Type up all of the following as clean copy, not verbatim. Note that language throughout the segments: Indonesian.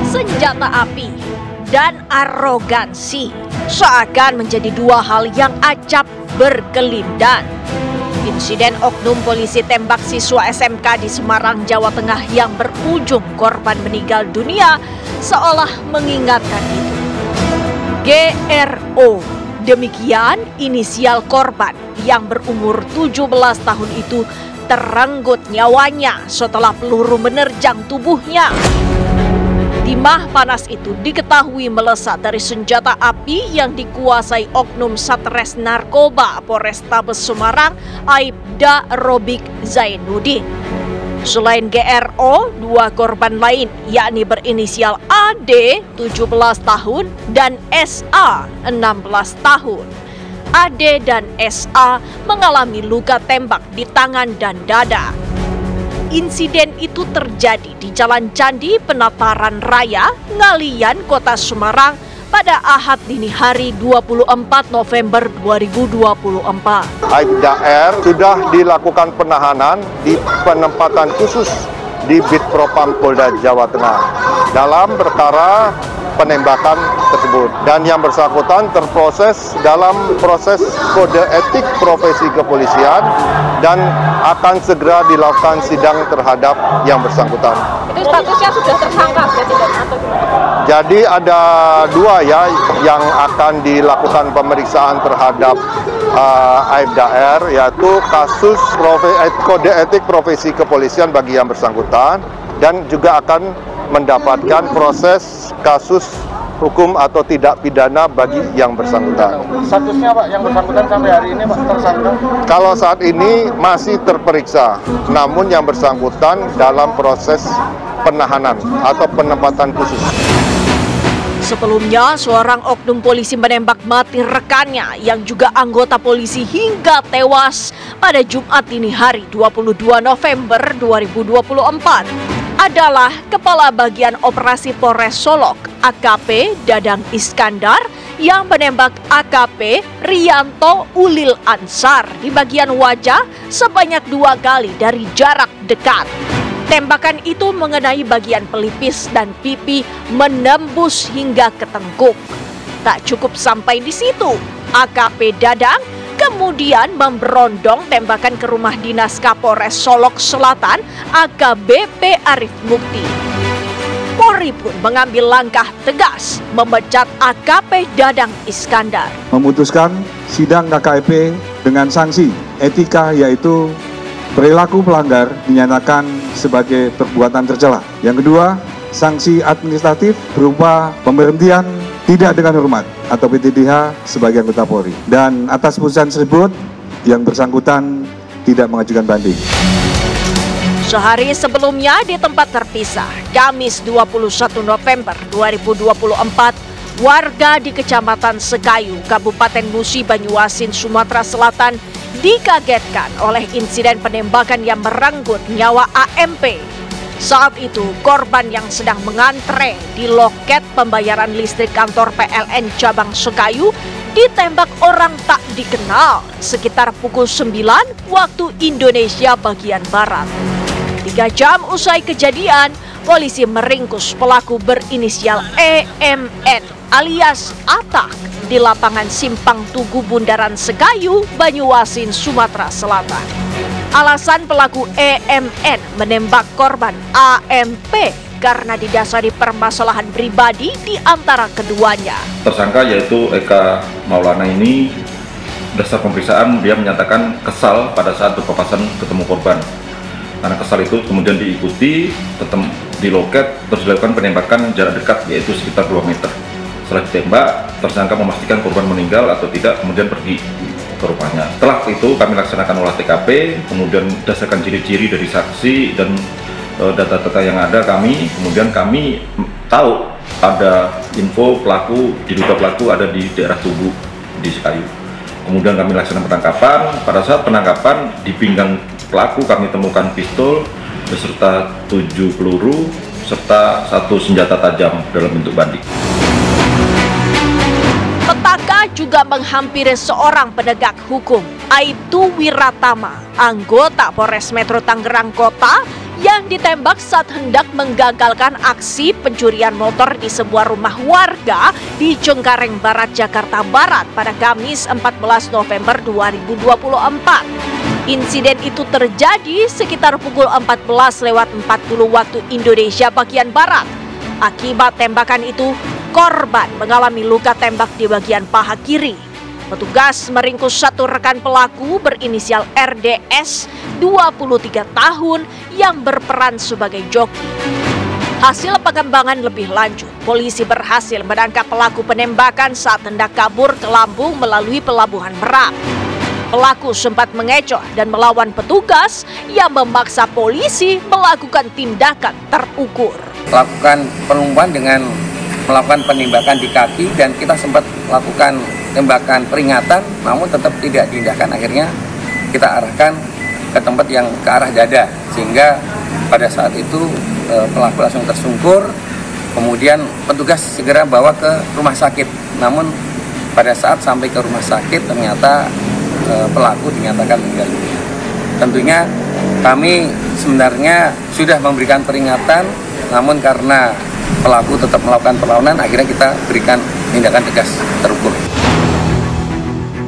Senjata api dan arogansi seakan menjadi dua hal yang acap berkelindan. Insiden oknum polisi tembak siswa SMK di Semarang, Jawa Tengah yang berujung korban meninggal dunia seolah mengingatkan itu. GRO, demikian inisial korban yang berumur 17 tahun itu terenggut nyawanya setelah peluru menerjang tubuhnya. Timah panas itu diketahui melesat dari senjata api yang dikuasai oknum Satres Narkoba Polrestabes Semarang, Aibda Robik Zainuddin. Selain GRO, dua korban lain yakni berinisial AD 17 tahun dan SA 16 tahun. AD dan SA mengalami luka tembak di tangan dan dada. Insiden itu terjadi di Jalan Candi Penataran Raya, Ngalian, Kota Semarang pada Ahad dini hari 24 November 2024. Aibda R sudah dilakukan penahanan di penempatan khusus di Bitpropam Polda Jawa Tengah dalam perkara penembakan tersebut, dan yang bersangkutan terproses dalam proses kode etik profesi kepolisian dan akan segera dilakukan sidang terhadap yang bersangkutan. Itu statusnya sudah tersangka berarti atau gimana? Jadi ada dua ya yang akan dilakukan pemeriksaan terhadap Aibda R, yaitu kasus kode etik profesi kepolisian bagi yang bersangkutan, dan juga akan mendapatkan proses kasus hukum atau tidak pidana bagi yang bersangkutan. Statusnya Pak, yang bersangkutan sampai hari ini Pak tersangka? Kalau saat ini masih terperiksa, namun yang bersangkutan dalam proses penahanan atau penempatan khusus. Sebelumnya, seorang oknum polisi menembak mati rekannya yang juga anggota polisi hingga tewas pada Jumat dini hari 22 November 2024. Adalah Kepala Bagian Operasi Polres Solok, AKP Dadang Iskandar, yang menembak AKP Rianto Ulil Ansar di bagian wajah sebanyak 2 kali dari jarak dekat. Tembakan itu mengenai bagian pelipis dan pipi menembus hingga ke tengkuk. Tak cukup sampai di situ, AKP Dadang kemudian memberondong tembakan ke rumah dinas Kapolres Solok Selatan, AKBP Arif Mukti. Polri pun mengambil langkah tegas memecat AKP Dadang Iskandar. Memutuskan sidang KKP dengan sanksi etika, yaitu perilaku pelanggar dinyatakan sebagai perbuatan tercela. Yang kedua, sanksi administratif berupa pemberhentian tidak dengan hormat atau PTDH sebagai anggota Polri. Dan atas putusan tersebut, yang bersangkutan tidak mengajukan banding. Sehari sebelumnya di tempat terpisah, Kamis 21 November 2024, warga di Kecamatan Sekayu, Kabupaten Musi, Banyuasin, Sumatera Selatan dikagetkan oleh insiden penembakan yang merenggut nyawa AMP. Saat itu, korban yang sedang mengantre di loket pembayaran listrik kantor PLN Cabang Sekayu ditembak orang tak dikenal sekitar pukul 9 waktu Indonesia bagian Barat. 3 jam usai kejadian, polisi meringkus pelaku berinisial EMN alias Atak di lapangan Simpang Tugu Bundaran Sekayu, Banyuasin, Sumatera Selatan. Alasan pelaku EMN menembak korban AMP karena didasari permasalahan pribadi di antara keduanya. Tersangka yaitu Eka Maulana ini, dasar pemeriksaan dia menyatakan kesal pada saat berpapasan ketemu korban. Karena kesal itu kemudian diikuti di loket, terus dilakukan penembakan jarak dekat yaitu sekitar 2 meter. Setelah ditembak, tersangka memastikan korban meninggal atau tidak, kemudian pergi ke rumahnya. Setelah itu kami laksanakan olah TKP, kemudian berdasarkan ciri-ciri dari saksi dan data-data yang ada kemudian kami tahu ada info diduga pelaku ada di daerah Tugu di Sekayu. Kemudian kami laksanakan penangkapan. Pada saat penangkapan di pinggang pelaku kami temukan pistol beserta 7 peluru serta 1 senjata tajam dalam bentuk bandik. Petaka juga menghampiri seorang penegak hukum, Aibtu Wiratama, anggota Polres Metro Tangerang Kota yang ditembak saat hendak menggagalkan aksi pencurian motor di sebuah rumah warga di Cengkareng Barat, Jakarta Barat pada Kamis 14 November 2024. Insiden itu terjadi sekitar pukul 14.40 waktu Indonesia bagian Barat. Akibat tembakan itu, korban mengalami luka tembak di bagian paha kiri. Petugas meringkus satu rekan pelaku berinisial RDS, 23 tahun, yang berperan sebagai joki. Hasil pengembangan lebih lanjut, polisi berhasil menangkap pelaku penembakan saat hendak kabur ke Lampung melalui Pelabuhan Merak. Pelaku sempat mengecoh dan melawan petugas yang memaksa polisi melakukan tindakan terukur. Melakukan penumpuan dengan melakukan penembakan di kaki, dan kita sempat melakukan tembakan peringatan, namun tetap tidak diindahkan. Akhirnya kita arahkan ke tempat yang ke arah dada, sehingga pada saat itu pelaku langsung tersungkur. Kemudian petugas segera bawa ke rumah sakit, namun pada saat sampai ke rumah sakit ternyata pelaku dinyatakan meninggal dunia. Tentunya kami sebenarnya sudah memberikan peringatan, namun karena pelaku tetap melakukan perlawanan, akhirnya kita berikan tindakan tegas terukur.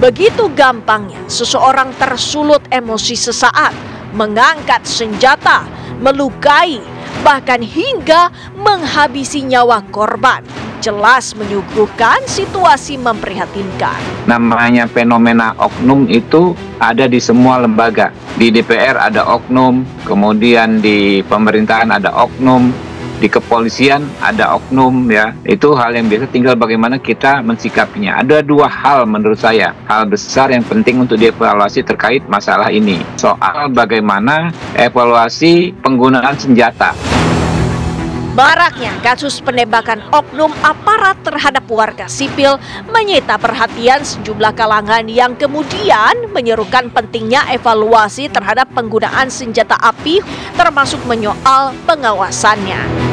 Begitu gampangnya seseorang tersulut emosi sesaat, mengangkat senjata, melukai, bahkan hingga menghabisi nyawa korban. Jelas menyuguhkan situasi memprihatinkan. Namanya fenomena oknum itu ada di semua lembaga. Di DPR ada oknum, kemudian di pemerintahan ada oknum, di kepolisian ada oknum, ya. Itu hal yang biasa, tinggal bagaimana kita mensikapinya. Ada dua hal menurut saya, hal besar yang penting untuk dievaluasi terkait masalah ini. Soal bagaimana evaluasi penggunaan senjata. Maraknya kasus penembakan oknum aparat terhadap warga sipil menyita perhatian sejumlah kalangan yang kemudian menyerukan pentingnya evaluasi terhadap penggunaan senjata api, termasuk menyoal pengawasannya.